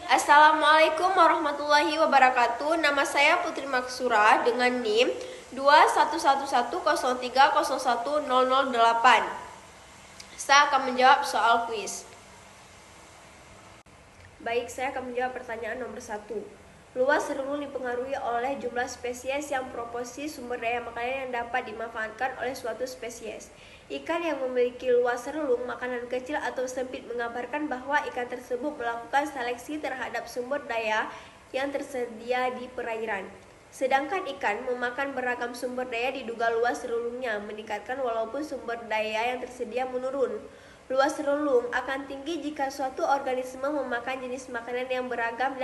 Assalamualaikum warahmatullahi wabarakatuh. Nama saya Putri Maksura dengan NIM 21110301008. Saya akan menjawab soal kuis. Baik, saya akan menjawab pertanyaan nomor 1. Luas relung dipengaruhi oleh jumlah spesies yang proporsi sumber daya makanan yang dapat dimanfaatkan oleh suatu spesies. Ikan yang memiliki luas relung makanan kecil atau sempit menggambarkan bahwa ikan tersebut melakukan seleksi terhadap sumber daya yang tersedia di perairan. Sedangkan ikan memakan beragam sumber daya diduga luas relungnya meningkatkan walaupun sumber daya yang tersedia menurun. Luas relung akan tinggi jika suatu organisme memakan jenis makanan yang beragam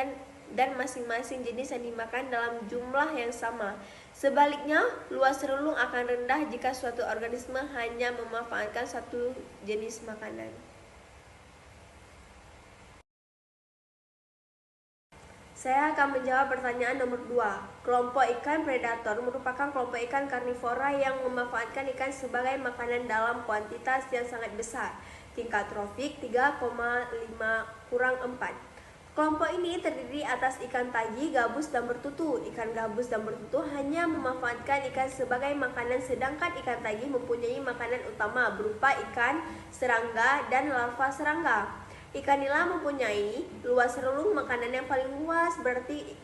dan masing-masing jenis yang dimakan dalam jumlah yang sama. Sebaliknya, luas relung akan rendah jika suatu organisme hanya memanfaatkan satu jenis makanan. Saya akan menjawab pertanyaan nomor 2. Kelompok ikan predator merupakan kelompok ikan karnivora yang memanfaatkan ikan sebagai makanan dalam kuantitas yang sangat besar. Tingkat trofik 3,5-4. Kelompok ini terdiri atas ikan tagi, gabus, dan bertutu. Ikan gabus dan bertutu hanya memanfaatkan ikan sebagai makanan, sedangkan ikan tagi mempunyai makanan utama berupa ikan serangga dan larva serangga. Ikan nila mempunyai luas relung makanan yang paling luas, berarti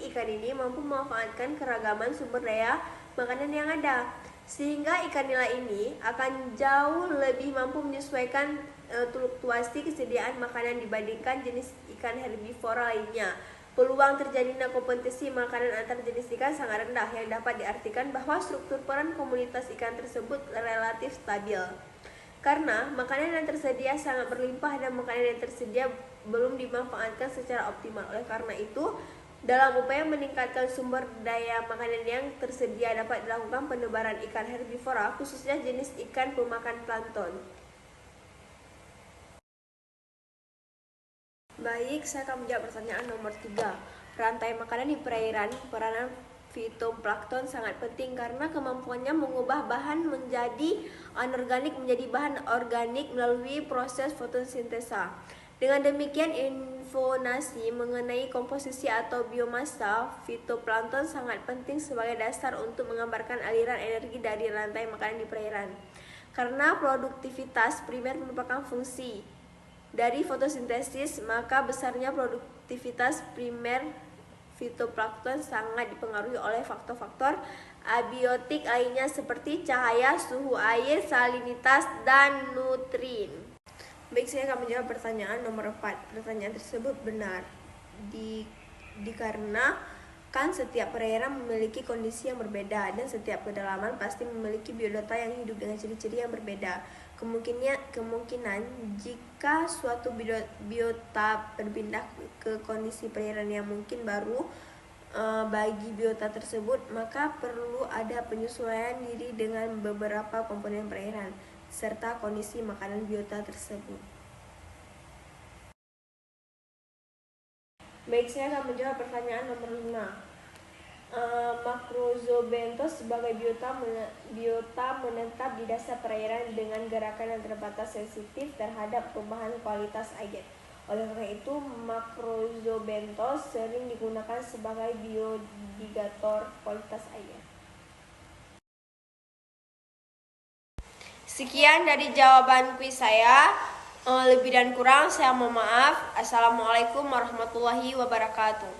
ikan ini mampu memanfaatkan keragaman sumber daya makanan yang ada. Sehingga ikan nila ini akan jauh lebih mampu menyesuaikan fluktuasi kesediaan makanan dibandingkan jenis ikan herbivora lainnya. Peluang terjadinya kompetisi makanan antar jenis ikan sangat rendah, yang dapat diartikan bahwa struktur peran komunitas ikan tersebut relatif stabil. Karena makanan yang tersedia sangat berlimpah dan makanan yang tersedia belum dimanfaatkan secara optimal. Oleh karena itu, dalam upaya meningkatkan sumber daya makanan yang tersedia dapat dilakukan penebaran ikan herbivora, khususnya jenis ikan pemakan plankton. Baik, saya akan menjawab pertanyaan nomor 3. Rantai makanan di perairan, peranan fitoplankton sangat penting karena kemampuannya mengubah bahan menjadi anorganik menjadi bahan organik melalui proses fotosintesa. Dengan demikian, informasi mengenai komposisi atau biomasa fitoplankton sangat penting sebagai dasar untuk menggambarkan aliran energi dari rantai makanan di perairan. Karena produktivitas primer merupakan fungsi dari fotosintesis, maka besarnya produktivitas primer fitoplankton sangat dipengaruhi oleh faktor-faktor abiotik lainnya seperti cahaya, suhu air, salinitas, dan nutrien. Baik, saya akan menjawab pertanyaan nomor 4. Pertanyaan tersebut benar dikarenakan setiap perairan memiliki kondisi yang berbeda dan setiap kedalaman pasti memiliki biodata yang hidup dengan ciri-ciri yang berbeda. Kemungkinan jika suatu biota berpindah ke kondisi perairan yang mungkin baru bagi biota tersebut, maka perlu ada penyesuaian diri dengan beberapa komponen perairan serta kondisi makanan biota tersebut. Baik, saya akan menjawab pertanyaan nomor 5. Macrozoobenthos sebagai biota menetap di dasar perairan dengan gerakan yang terbatas sensitif terhadap perubahan kualitas air. Oleh karena itu, Macrozoobenthos sering digunakan sebagai biodigator kualitas air. Sekian dari jawaban kuis saya. Lebih dan kurang saya mohon maaf. Assalamualaikum warahmatullahi wabarakatuh.